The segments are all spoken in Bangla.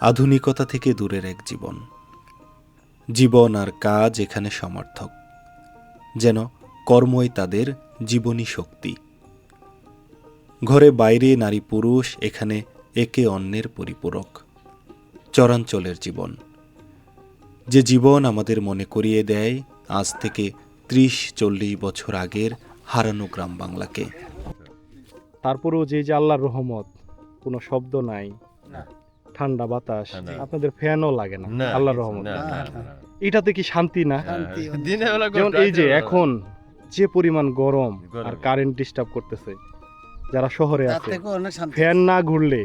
আধুনিকতা থেকে দূরের এক জীবন। জীবন আর কাজ এখানে সমর্থক, যেন কর্মই তাদের জীবনী শক্তি। ঘরে বাইরে নারী পুরুষ এখানে একে অন্যের পরিপূরক। চরাঞ্চলের জীবন, যে জীবন আমাদের মনে করিয়ে দেয় আজ থেকে ৩০-৪০ বছর আগের হারানো গ্রাম বাংলাকে। তারপরেও যে আল্লাহর রহমত, কোনো শব্দ নাই, ঠান্ডা বাতাস, আপনাদের ফ্যানও লাগে না, আল্লাহর রহমত। এটাতে কি শান্তি না? যেমন এই যে এখন যে পরিমাণ গরম আর কারেন্ট ডিস্টার্ব করতেছে, যারা শহরে আছে ফ্যান না ঘুরলে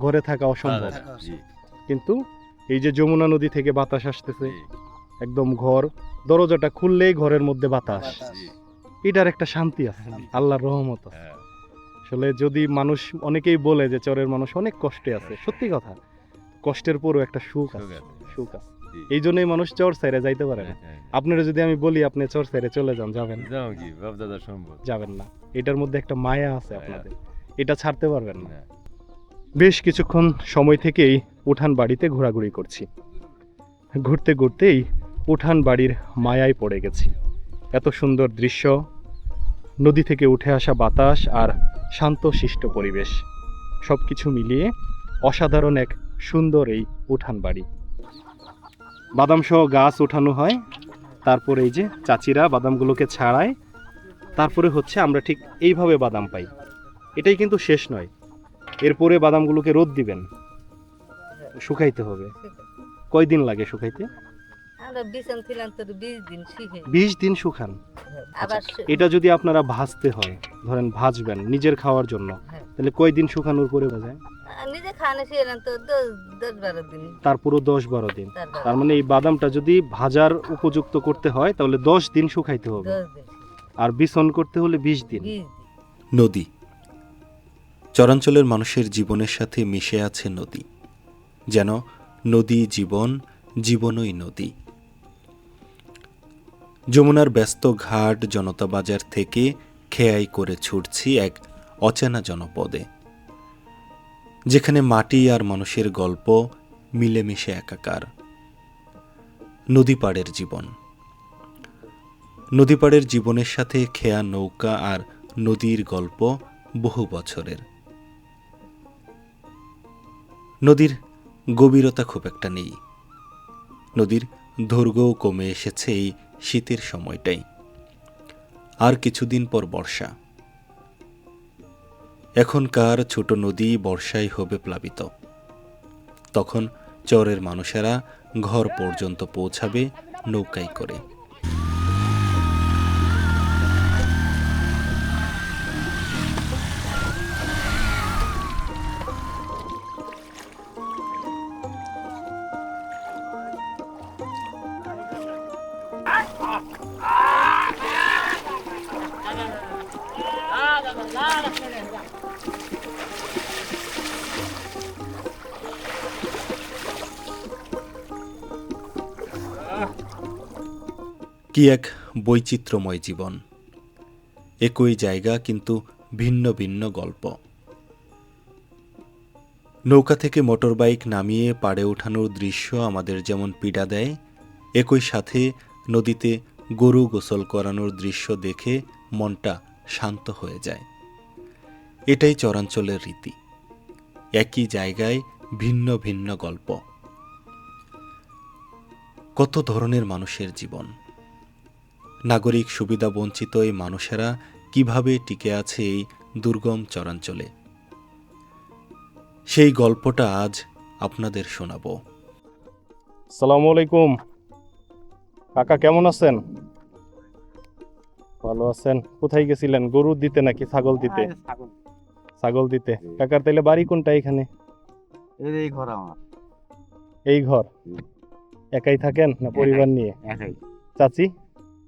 ঘরে থাকা অসম্ভব। কিন্তু এই যে যমুনা নদী থেকে বাতাস আসতেছে, একদম ঘর দরজাটা খুললেই ঘরের মধ্যে বাতাস, এটার একটা শান্তি আছে, আল্লাহর রহমত আছে। আসলে যদি মানুষ, অনেকেই বলে যে চরের মানুষ অনেক কষ্টে আছে, সত্যি কথা, কষ্টের পরও একটা সুখ আছে, সুখ আছে। এই জন্যই মানুষ চর সাইরে যাইতে পারে না। আপনারা যদি আমি বলি আপনি চর সাইরে চলে যান, যাবেন? যাবেন না। এটার মধ্যে একটা মায়া আছে আপনাদের, এটা ছাড়তে পারবেন না। বেশ কিছুক্ষণ সময় থেকেই উঠান বাড়িতে ঘোরাঘুরি করছি। ঘুরতে ঘুরতেই উঠান বাড়ির মায়ায় পড়ে গেছি। এত সুন্দর দৃশ্য, নদী থেকে উঠে আসা বাতাস আর শান্তশিষ্ট পরিবেশ, সব কিছু মিলিয়ে অসাধারণ এক সুন্দর এই উঠান বাড়ি। বাদাম সহ গাছ উঠানো হয়, তারপরে এই যে চাচিরা বাদামগুলোকে ছাড়ায়, তারপরে হচ্ছে আমরা ঠিক এইভাবে বাদাম পাই। এটাই কিন্তু শেষ নয়, এরপরে বাদামগুলোকে রোদ দিবেন, শুকাইতে হবে। কয়দিন লাগে শুকাইতে? 20 দিন শুকান। এটা যদি আপনারা ভাজতে হয়, ধরেন ভাজবেন নিজের খাওয়ার জন্য, তাহলে কয়দিন শুকানোর পরে ভাজায়? তারপরও 10-12 দিন। তার মানে এই বাদামটা যদি ভাজার উপযুক্ত করতে হয় তাহলে 10 দিন শুকাইতে হবে, আর বিছন করতে হলে 20 দিন। নদী, চরাঞ্চলের মানুষের জীবনের সাথে মিশে আছে নদী। যেন নদী জীবন, জীবনই নদী। যমুনার ব্যস্ত ঘাট জনতা বাজার থেকে খেয়াই করে ছুটছি এক অচেনা জনপদে, যেখানে মাটি আর মানুষের গল্প মিলেমিশে একাকার। নদীপাড়ের জীবন, নদীপাড়ের জীবনের সাথে খেয়া নৌকা আর নদীর গল্প বহু বছরের। নদীর গভীরতা খুব একটা নেই, নদীর দৈর্ঘ্যও কমে এসেছে এই শীতের সময়টাই। আর কিছুদিন পর বর্ষা। এখনকার ছোট নদী বর্ষায় হবে প্লাবিত। তখন চরের মানুষেরা ঘর পর্যন্ত পৌঁছাবে নৌকায় করে। কি এক বৈচিত্র্যময় জীবন, একই জায়গা কিন্তু ভিন্ন ভিন্ন গল্প। নৌকা থেকে মোটরবাইক নামিয়ে পাড়ে ওঠানোর দৃশ্য আমাদের যেমন পীড়া দেয়, একই সাথে নদীতে গরু গোসল করানোর দৃশ্য দেখে মনটা শান্ত হয়ে যায়। এটাই চরাঞ্চলের রীতি, একই জায়গায় ভিন্ন ভিন্ন গল্প। কত ধরনের মানুষের জীবন, নাগরিক সুবিধা বঞ্চিত এই মানুষেরা কিভাবে টিকে আছে এই দুর্গম চরাঞ্চলে, সেই গল্পটা আজ আপনাদের শোনাবো। আসসালামু আলাইকুম কাকা, কেমন আছেন? ভালো আছেন? কোথায় গেছিলেন? গরু দিতে নাকি ছাগল দিতে? ছাগল দিতে। কাকার তাইলে বাড়ি কোনটা এখানে? এই ঘর আমার। এই ঘর একাই থাকেন না পরিবার নিয়ে? একাই। চাচি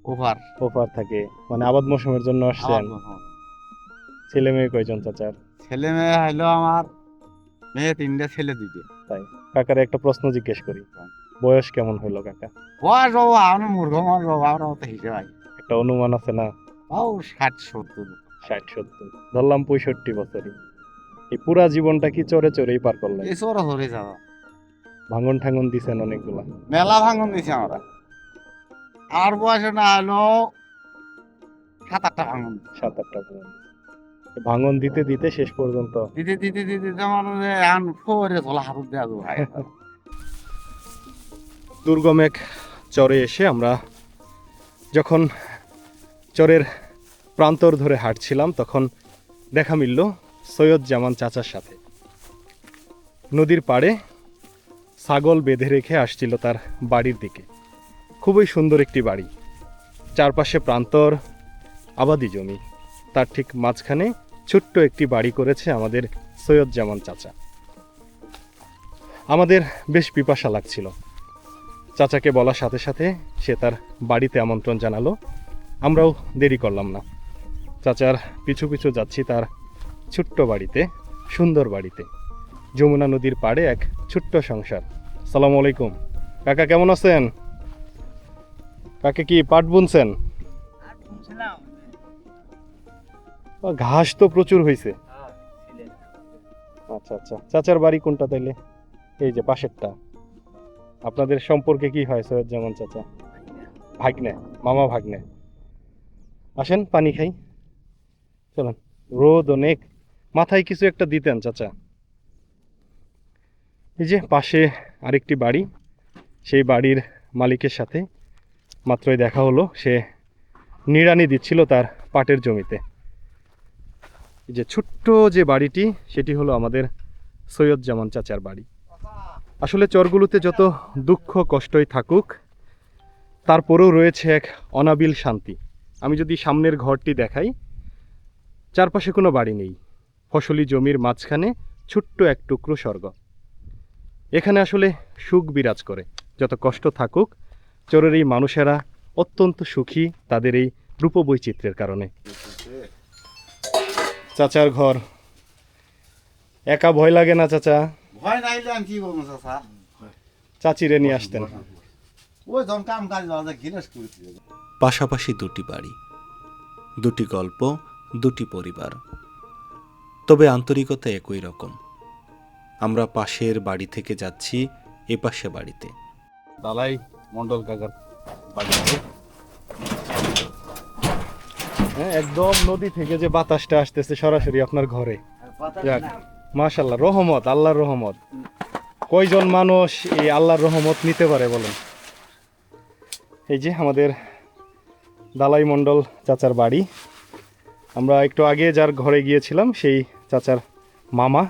ওভার ওপার থাকে, মানে আবাদ মৌসুমের জন্য আসছেন? ছেলে মেয়ে কয়জন চাচার? ছেলে মেয়ে হইলো আমার, মেয়ে 3টা, ছেলে 2টা। তাই। কাকার একটা প্রশ্ন জিজ্ঞেস করি, বয়স কেমন হইলো কাকা? বয়স বাবা আমরা মূর্খ মানুষ বাবা, আমরা মতো হিসেবে একটা অনুমান আছে না? তাও 60-70। 60-70, ধরলাম 65 বছরই। এই পুরা জীবনটা কি চরে চরেই পার করলেন? এই চোরা ধরে যাওয়া। ভাঙন ঠাঙন দিছেন অনেকগুলা। মেলা ভাঙন দিছে আমরা। আর বয়সে না হলো 7-8টা ভাঙন দিছে। 7-8টা ভাঙন দিছে। ভাঙন দিতে দিতে শেষ পর্যন্ত দিতে দিতে দিতে যেমন এখন ফোরে তোলা হাত দেওয়া যাবে ভাই। দুর্গম এক চরে এসে আমরা যখন চরের প্রান্তর ধরে হাঁটছিলাম তখন দেখা মিলল সৈয়দ জামান চাচার সাথে। নদীর পাড়ে ছাগল বেঁধে রেখে আসছিল তার বাড়ির দিকে। খুবই সুন্দর একটি বাড়ি, চারপাশে প্রান্তর, আবাদি জমি, তার ঠিক মাঝখানে ছোট্ট একটি বাড়ি করেছে আমাদের সৈয়দ জামান চাচা। আমাদের বেশ পিপাসা লাগছিল। চাচাকে বলার সাথে সাথে সে তার বাড়িতে আমন্ত্রণ জানালো। আমরাও দেরি করলাম না, চাচার পিছু পিছু যাচ্ছি তার ছোট্ট বাড়িতে, সুন্দর বাড়িতে। যমুনা নদীর পাড়ে এক ছোট্ট সংসার। সালামু আলাইকুম কাকা, কেমন আছেন? কাকে কি পাট বুনছেন? ঘাস তো প্রচুর হয়েছে। আচ্ছা আচ্ছা, চাচার বাড়ি কোনটা তাইলে? এই যে পাশেরটা। আপনাদের সম্পর্কে কি হয় সৈয়দ জামান চাচা? ভাগ্নে, মামা ভাগ্নে। আসেন পানি খাই, চলেন। রোদ অনেক, মাথায় কিছু একটা দিতেন চাচা। এই যে পাশে আরেকটি বাড়ি, সেই বাড়ির মালিকের সাথে মাত্রই দেখা হলো। সে নিড়ানি দিচ্ছিল তার পাটের জমিতে। এই যে ছোট্ট যে বাড়িটি, সেটি হলো আমাদের সৈয়দ জামান চাচার বাড়ি। আসলে চরগুলোতে যত দুঃখ কষ্টই থাকুক, তারপরেও রয়েছে এক অনাবিল শান্তি। আমি যদি সামনের ঘরটি দেখাই, চারপাশে কোনো বাড়ি নেই, ফসলি জমির মাঝখানে ছোট্ট এক টুকরো স্বর্গ। এখানে আসলে সুখ বিরাজ করে। যত কষ্ট থাকুক, চরের এই মানুষেরা অত্যন্ত সুখী তাদের এই রূপবৈচিত্র্যের কারণে। চাচার ঘর, একা ভয় লাগে না চাচা? ভয় নাইলে আমি কি বলবো চাচা? চাচিরে নিয়ে আসতেন। ওই যখন কাম কাজ বাজা ঘিরেস করেছি। পাশাপাশি দুটি বাড়ি, দুটি গল্প, দুটি পরিবার, তবে আন্তরিকতা একই রকম। আমরা পাশের বাড়ি থেকে যাচ্ছি এপাশে বাড়িতে। দালাই মন্ডল কাকার বাড়িতে। হ্যাঁ, একদম নদী থেকে যে বাতাসটা আসতেছে সরাসরি আপনার ঘরে। যাক, মাশাআল্লাহ, রহমত, আল্লাহর রহমত। কয়জন মানুষ এই আল্লাহর রহমত নিতে পারে বলেন? এই যে আমাদের দালাই মন্ডল চাচার বাড়ি। আমরা একটু আগে যার ঘরে গিয়েছিলাম, সেই চাচার মামা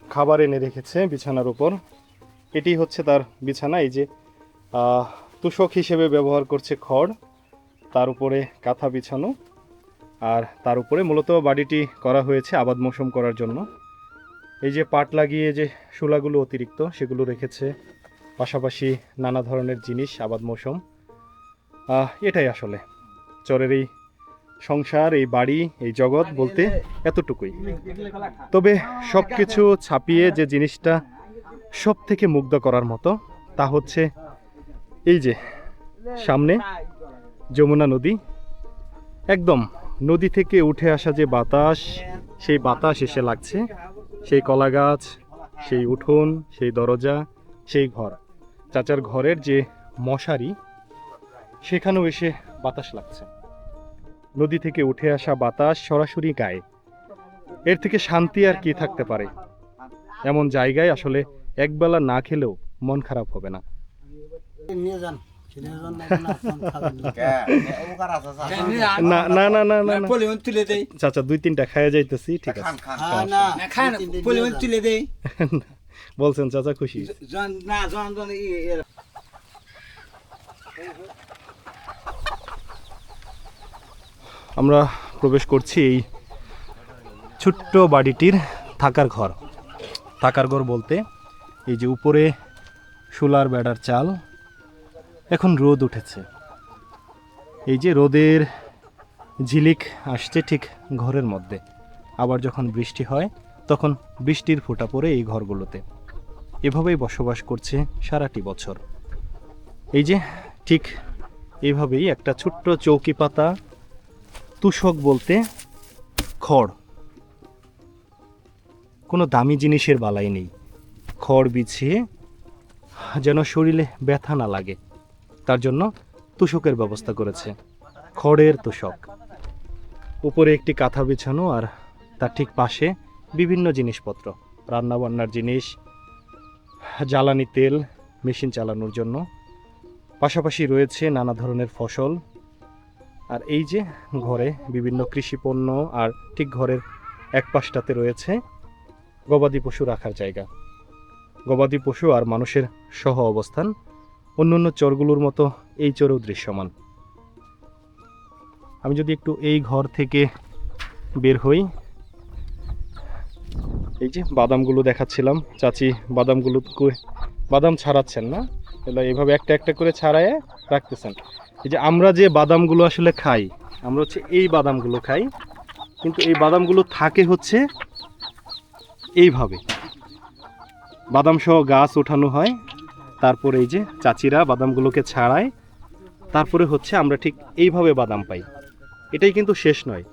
খাবার এনে রেখেছে বিছানার উপর। এটি হচ্ছে তার বিছানা। এই যে তুষক হিসেবে ব্যবহার করছে খড়, তার উপরে কাঁথা বিছানো, আর তার উপরে মূলত বাড়িটি করা হয়েছে আবাদ মৌসুম করার জন্য। এই যে পাট লাগিয়ে যে শূলাগুলো অতিরিক্ত, সেগুলো রেখেছে, পাশাপাশি নানা ধরনের জিনিস, আবাদ মৌসুম। এটাই আসলে চরের এই সংসার, এই বাড়ি, এই জগৎ বলতে এতটুকুই। তবে সব কিছু ছাপিয়ে যে জিনিসটা সব থেকে মুগ্ধ করার মতো, তা হচ্ছে এই যে সামনে যমুনা নদী। একদম নদী থেকে উঠে আসা যে বাতাস, সেই বাতাস এসে লাগছে সেই কলা গাছ, সেই উঠোন, সেই দরজা, সেই ঘর। চাচার ঘরের যে মশারি, সেখানেও এসে বাতাস লাগছে। নদী থেকে উঠে আসা বাতাস সরাসরি গায়ে। এর থেকে শান্তি আর কি থাকতে পারে? এমন জায়গায় আসলে একবেলা না খেলেও মন খারাপ হবে না। না না না না না না। চাচা 2-3টা খাইয়া যাইতেছি, ঠিক আছে। বলছেন চাচা খুশি। আমরা প্রবেশ করছি এই ছোট্ট বাড়িটির থাকার ঘর। থাকার ঘর বলতে এই যে উপরে শোলার বেড়ার চাল। এখন রোদ উঠেছে, এই যে রোদের ঝিলিক আসছে ঠিক ঘরের মধ্যে। আবার যখন বৃষ্টি হয়, তখন বৃষ্টির ফোঁটা পড়ে এই ঘরগুলোতে। এভাবেই বসবাস করছে সারাটি বছর। এই যে ঠিক এইভাবেই একটা ছোট্ট চৌকি পাতা, তুষক বলতে খড়, কোনো দামি জিনিসের বালাই নেই। খড় বিছিয়ে যেন শরীরে ব্যথা না লাগে, তার জন্য তোশকের ব্যবস্থা করেছে, খড়ের তোশক। উপরে একটি কাঁথা বিছানো, আর তার ঠিক পাশে বিভিন্ন জিনিসপত্র, রান্নাবান্নার জিনিস, জ্বালানি তেল, মেশিন চালানোর জন্য। পাশাপাশি রয়েছে নানা ধরনের ফসল। আর এই যে ঘরে বিভিন্ন কৃষিপণ্য, আর ঠিক ঘরের এক পাশটাতে রয়েছে গবাদি পশু রাখার জায়গা। গবাদি পশু আর মানুষের সহ অবস্থান অন্যান্য চরগুলোর মতো এই চরেও দৃশ্যমান। আমি যদি একটু এই ঘর থেকে বের হই, এই যে বাদামগুলো দেখাচ্ছিলাম, চাচি বাদাম ছাড়াচ্ছেন না, এগুলো এইভাবে একটা একটা করে ছাড়ায় রাখতেছেন। এই যে আমরা যে বাদামগুলো আসলে খাই, আমরা হচ্ছে এই বাদামগুলো খাই, কিন্তু এই বাদামগুলো থাকে হচ্ছে এইভাবে, বাদাম সহ গাছ ওঠানো হয়, তারপরে এই যে চাচিরা বাদামগুলোকে ছাড়ায়, তারপরে হচ্ছে আমরা ঠিক এইভাবে বাদাম পাই। এটাই কিন্তু শেষ নয়,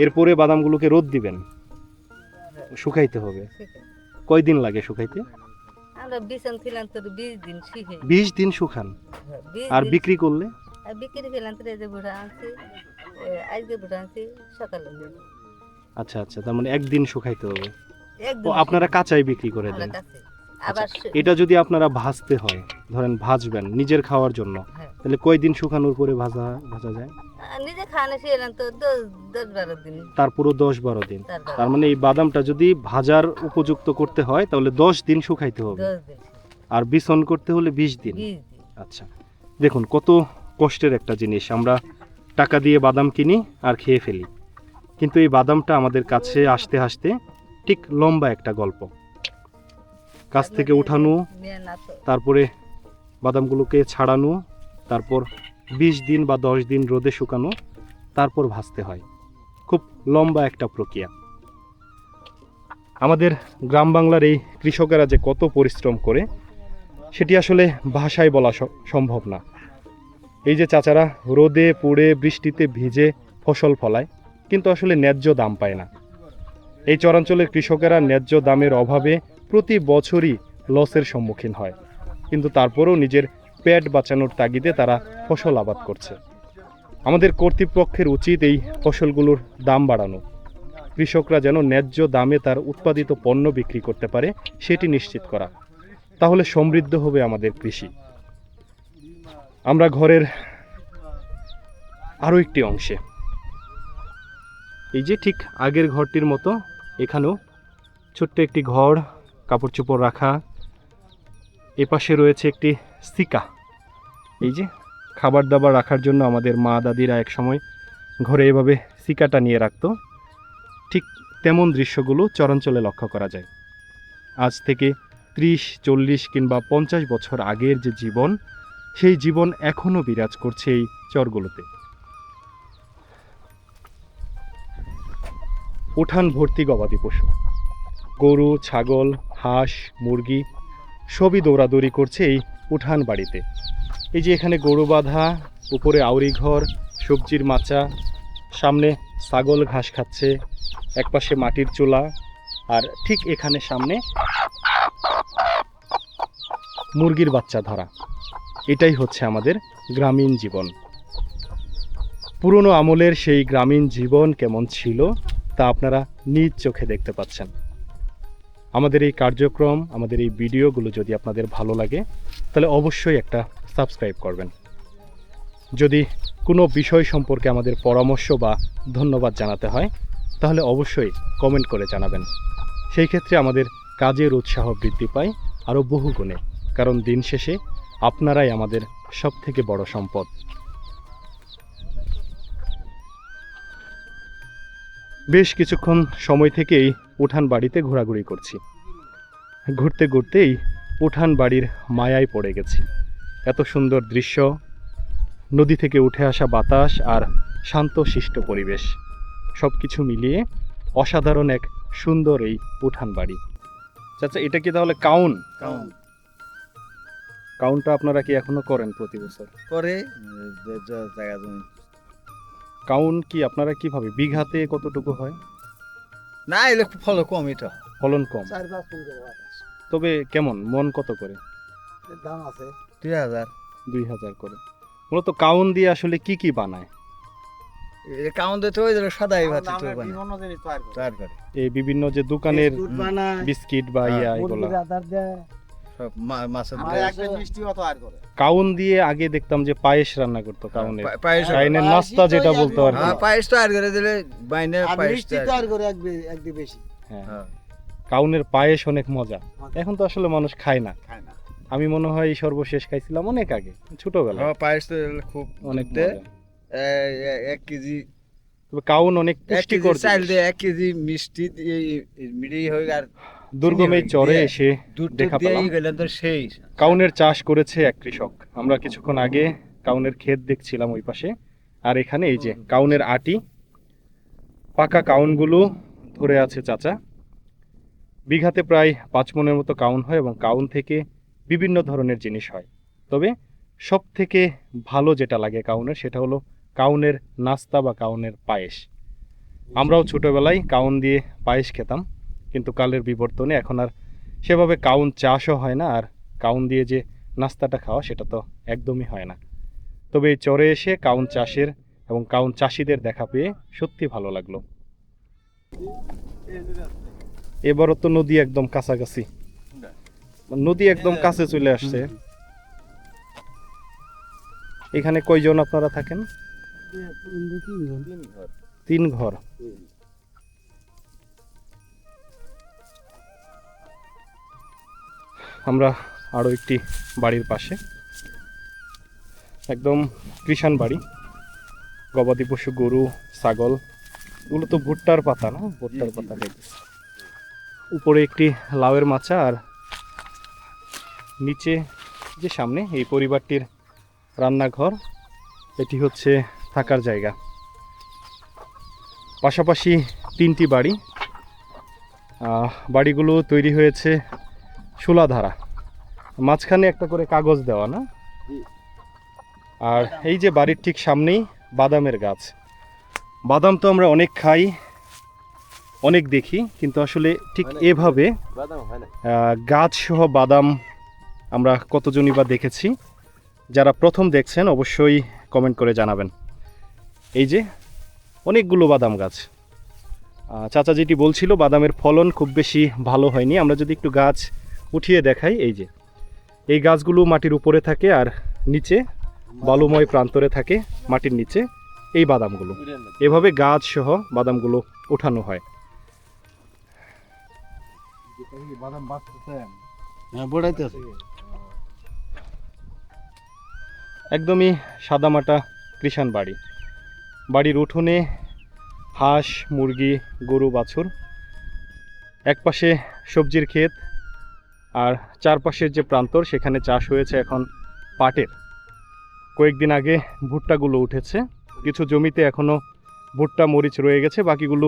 এরপরে বাদামগুলোকে রোদ দিবেন, শুকাইতে হবে। কয়দিন লাগে শুকাইতে? আমরা বিছান ছিলাম তো 20 দিন শিখে 20 দিন শুকান। আর বিক্রি করলে? বিক্রি করলাম তো এই যে বুড়া আনছি, আজকে বুড়া আনছি সকালে। আচ্ছা আচ্ছা, তার মানে একদিন শুকাইতে হবে। একদম ও আপনারা কাঁচাই বিক্রি করে আমরা দেন? কাছে আবার এটা যদি আপনারা ভাজতে হয়, ধরেন ভাজবেন নিজের খাওয়ার জন্য, হ্যাঁ। তাহলে কয়দিন শুকানোর পরে ভাজা যায়? নিজে খাওয়ানো শিখলাম তো 10-12 দিন। তারপরও 10-12 দিন। তারপর তার মানে এই বাদামটা যদি ভাজার উপযুক্ত করতে হয় তাহলে 10 দিন শুকাইতে হবে, 10 দিন, আর বিছন করতে হলে 20 দিন। 20 দিন। আচ্ছা, দেখুন কত কষ্টের একটা জিনিস। আমরা টাকা দিয়ে বাদাম কিনি আর খেয়ে ফেলি, কিন্তু এই বাদামটা আমাদের কাছে আসতে আসতে ঠিক লম্বা একটা গল্প। গাছ থেকে উঠানো, নিয়ে না তো তারপরে বাদামগুলোকে ছাড়ানো, তারপর 20 দিন বা 10 দিন রোদে শুকানো, তারপর ভাজতে হয়। খুব লম্বা একটা প্রক্রিয়া। আমাদের গ্রাম বাংলার এই কৃষকেরা যে কত পরিশ্রম করে সেটি আসলে ভাষায় বলা সম্ভব না। এই যে চাচারা রোদে পুড়ে বৃষ্টিতে ভিজে ফসল ফলায়, কিন্তু আসলে ন্যায্য দাম পায় না। এই চরাঞ্চলের কৃষকেরা ন্যায্য দামের অভাবে প্রতি বছরই লসের সম্মুখীন হয়, কিন্তু তারপরেও নিজের পেট বাঁচানোর তাগিদে তারা ফসল আবাদ করছে। আমাদের কর্তৃপক্ষের উচিত এই ফসলগুলোর দাম বাড়ানো, কৃষকরা যেন ন্যায্য দামে তার উৎপাদিত পণ্য বিক্রি করতে পারে সেটি নিশ্চিত করা। তাহলে সমৃদ্ধ হবে আমাদের কৃষি। আমরা ঘরের আরও একটি অংশে, এই যে ঠিক আগের ঘরটির মতো এখানেও ছোট্ট একটি ঘর, কাপড় চোপড় রাখা। এপাশে রয়েছে একটি সিকা, এই যে খাবার দাবার রাখার জন্য আমাদের মা দাদিরা একসময় ঘরে এভাবে সিকাটা নিয়ে রাখতো। ঠিক তেমন দৃশ্যগুলো চরাঞ্চলে লক্ষ্য করা যায়। আজ থেকে 30, 40 কিংবা 50 বছর আগের যে জীবন, সেই জীবন এখনও বিরাজ করছে এই চরগুলোতে। উঠান ভর্তি গবাদি পশু, গরু, ছাগল, হাঁস, মুরগি সবই দৌড়াদৌড়ি করছে এই উঠান বাড়িতে। এই যে এখানে গরু বাঁধা, উপরে আউরি ঘর, সবজির মাচা, সামনে ছাগল ঘাস খাচ্ছে, একপাশে মাটির চুলা, আর ঠিক এখানে সামনে মুরগির বাচ্চা ধরা। এটাই হচ্ছে আমাদের গ্রামীণ জীবন। পুরনো আমলের সেই গ্রামীণ জীবন কেমন ছিল তা আপনারা নিজ চোখে দেখতে পাচ্ছেন। আমাদের এই কার্যক্রম, আমাদের এই ভিডিওগুলো যদি আপনাদের ভালো লাগে তাহলে অবশ্যই একটা সাবস্ক্রাইব করবেন। যদি কোনো বিষয় সম্পর্কে আমাদের পরামর্শ বা ধন্যবাদ জানাতে হয় তাহলে অবশ্যই কমেন্ট করে জানাবেন। সেই ক্ষেত্রে আমাদের কাজের উৎসাহ বৃদ্ধি পায় আরও বহুগুণে, কারণ দিন শেষে আপনারাই আমাদের সবথেকে বড় সম্পদ। বেশ কিছুক্ষণ সময় থেকেই উঠান বাড়িতে ঘোরাঘুরি করছি। ঘুরতে ঘুরতেই উঠান বাড়ির মায়ায় পড়ে গেছি। এত সুন্দর দৃশ্য, নদী থেকে উঠে আসা বাতাস আর শান্তশিষ্ট পরিবেশ, সব কিছু মিলিয়ে অসাধারণ এক সুন্দর এই উঠান বাড়ি। আচ্ছা, এটা কি তাহলে কাউনটা আপনারা কি এখনো করেন প্রতি বছর? করে জায়গা জমি কাউন কি আপনারা কিভাবে, বিঘাতে কতটুকু হয়? না, এলে ফল কম, এটা ফলন কম, তবে কেমন, মন কত করে? দাম আছে 2000। 2000 করে। মূলত কাউন দিয়ে আসলে কি কি বানায়? কাউন দিতে ওই সাদাই ভাত বিভিন্ন জিনিস তৈরি করে। এই বিভিন্ন যে দোকানের বিস্কুট বানায়, বিস্কিট বা এগুলা মুরগির আদার দেয়, সব মাছের দেয়। একটা মিষ্টিও তৈরি করে। কাউন দিয়ে আগে দেখতাম যে পায়েস রান্না করতো কাউনের। পায়েস কাইনের নাস্তা যেটা বলতো আর কি। হ্যাঁ, পায়েস তৈরি করে দিলে বাইনে পায়েস তৈরি করে একদিন বেশি। হ্যাঁ, কাউনের পায়েস অনেক মজা। এখন তো আসলে মানুষ খায় না। আমি মনে হয় সর্বশেষ খাইছিলাম অনেক আগে, ছোটবেলায়। হ্যাঁ, পায়েস তো খুব অনেক মজা। মজা। 1 কেজি তবে কাউন অনেক পুষ্টিকর চাল জিনিস। দিয়ে 1 কেজি মিষ্টি মিড়ি হয়ে আর দুর্গম এই চরে এসে দুধ দেখা দিয়ে পেলাম গেলেন তো সেই কাউনের চাষ করেছে এক কৃষক। আমরা কিছুক্ষণ আগে কাউনের ক্ষেত দেখছিলাম ওই পাশে। আর এখানে এই যে কাউনের আটি, পাকা কাউনগুলো ধরে আছে চাচা। বিঘাতে প্রায় 5 মণের মতো কাউন হয় এবং কাউন থেকে বিভিন্ন ধরনের জিনিস হয়। তবে সব থেকে ভালো যেটা লাগে কাউনের সেটা হলো কাউনের নাস্তা বা কাউনের পায়েস। আমরাও ছোটবেলায় কাউন দিয়ে পায়েস খেতাম, কিন্তু কালের বিবর্তনে এখন আর সেভাবে কাউন চাষও হয় না, আর কাউন দিয়ে যে নাস্তাটা খাওয়া সেটা তো একদমই হয় না। তবে এই চরে এসে কাউন চাষের এবং কাউন চাষিদের দেখা পেয়ে সত্যি ভালো লাগলো। এবারও তো নদী একদম কাছাকাছি, নদী একদম কাছে চলে আসছে। এখানে কয়জন আপনারা থাকেন? 3 ঘর। আমরা আরো একটি বাড়ির পাশে, একদম কৃষাণ বাড়ি। গবাদি পশু, গরু, ছাগল, এগুলো তো ভুট্টার পাতা না, ভুট্টার পাতা খাইতেছে। উপরে একটি লাউয়ের মাচা, আর নিচে যে সামনে এই পরিবারটির রান্নাঘর, এটি হচ্ছে থাকার জায়গা। পাশাপাশি 3টি বাড়ি। বাড়িগুলো তৈরি হয়েছে শূলাধারা, মাঝখানে একটা করে কাগজ দেওয়া না। আর এই যে বাড়ির ঠিক সামনেই বাদামের গাছ। বাদাম তো আমরা অনেক খাই, অনেক দেখি, কিন্তু আসলে ঠিক এভাবে গাছ সহ বাদাম আমরা কতজনই বা দেখেছি। যারা প্রথম দেখছেন অবশ্যই কমেন্ট করে জানাবেন। এই যে অনেকগুলো বাদাম গাছ। চাচা যেটি বলছিল বাদামের ফলন খুব বেশি ভালো হয়নি। আমরা যদি একটু গাছ উঠিয়ে দেখাই, এই যে এই গাছগুলো মাটির উপরে থাকে আর নিচে বালুময় প্রান্তরে থাকে মাটির নিচে এই বাদামগুলো। এভাবে গাছ সহ বাদামগুলো উঠানো হয়। একদমই সাদামাটা কৃষাণ বাড়ি। বাড়ির উঠোনে হাঁস, মুরগি, গরু, বাছুর। একপাশে সবজির ক্ষেত, আর চারপাশের যে প্রান্তর সেখানে চাষ হয়েছে এখন পাটের। কয়েকদিন আগে ভুট্টাগুলো উঠেছে, কিছু জমিতে এখনো ভুট্টা মরিচ রয়ে গেছে, বাকিগুলো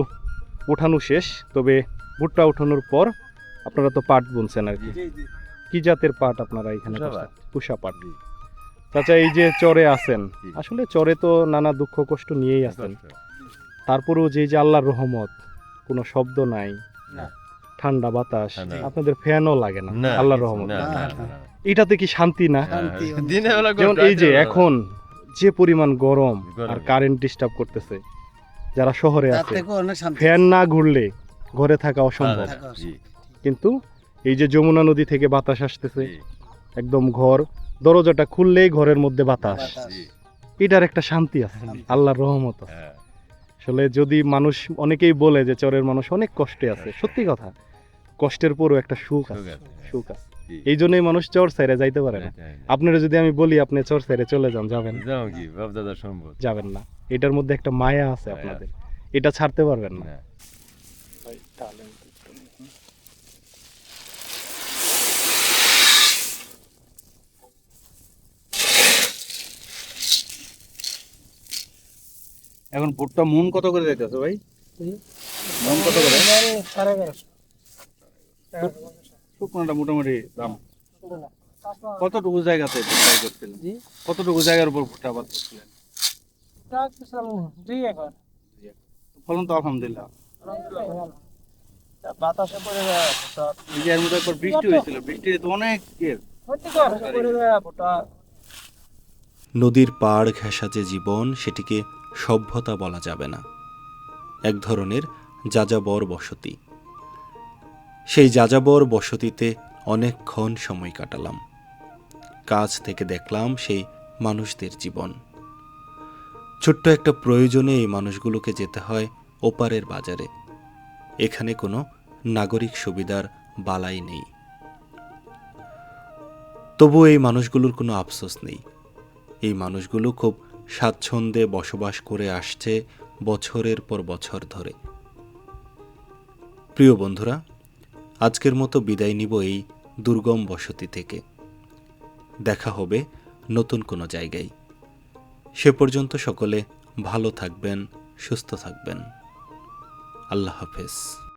ওঠানো শেষ। তবে ভুট্টা ওঠানোর পর আপনারা তো পাট বুনছেন আর কি। কি জাতের পাট আপনারা এখানে? পুষা পাট। চাচা এই যে চরে আছেন, আসলে চরে তো নানা দুঃখ কষ্ট নিয়েই আছেন, তারপরেও যে যে আল্লাহর রহমত, কোনো শব্দ নাই, ঠান্ডা বাতাস, আপনাদের ফ্যানও লাগে না, আল্লাহর রহমত। এটাতে কি শান্তি না? যেমন এই যে এখন যে পরিমাণ গরম আর কারেন্ট ডিস্টার্ব করতেছে, যারা শহরে আছে ফ্যান না ঘুরলে ঘরে থাকা অসম্ভব। কিন্তু এই যে যমুনা নদী থেকে বাতাস আসতেছে, একদম ঘর দরজাটা খুললেই ঘরের মধ্যে বাতাস, এটার একটা শান্তি আছে, আল্লাহর রহমত আছে। আসলে যদি মানুষ, অনেকেই বলে যে চরের মানুষ অনেক কষ্টে আছে, সত্যি কথা, কষ্টের পরও একটা সুখ আছে, সুখ আছে। এই জন্যই মানুষ চর ছেড়ে যাইতে পারে না। আপনারা যদি আমি বলি আপনি চর ছেড়ে চলে যান, যাবেন? যাবেন না। এটার মধ্যে একটা মায়া আছে আপনাদের, এটা ছাড়তে পারবেন না। এখন ভুট্টা মন কত করে দিতেছে ভাই? মন কত করে? 1150। শুকনোটা মোটামুটি দাম। কতটুকু জায়গাতে ভুট্টা করছিলেন? কতটুকু জায়গার উপর ভুট্টা আবাদ করছিলেন? 2 একর। ফলন তো আলহামদুলিল্লাহ। বাতাসে পড়ে এই যে এর মধ্যে একবার বৃষ্টি হয়েছিল, বৃষ্টিতে তো অনেক নদীর পাড় ঘেঁষা যে জীবন, সেটিকে সভ্যতা বলা যাবে না, এক ধরনের যাযাবর বসতি। সেই যাযাবর বসতিতে অনেকক্ষণ সময় কাটালাম। কাছ থেকে দেখলাম সেই মানুষদের জীবন। ছোট্ট একটা প্রয়োজনে এই মানুষগুলোকে যেতে হয় ওপারের বাজারে। এখানে কোনো নাগরিক সুবিধার বালাই নেই। তবু এই মানুষগুলোর কোনো আফসোস নেই। এই মানুষগুলো খুব স্বাচ্ছন্দ্যে বসবাস করে আসছে বছরের পর বছর ধরে। প্রিয় বন্ধুরা, আজকের মতো বিদায় নিব এই দুর্গম বসতি থেকে। দেখা হবে নতুন কোনো জায়গায়। সে পর্যন্ত সকলে ভালো থাকবেন, সুস্থ থাকবেন। আল্লাহ হাফেজ।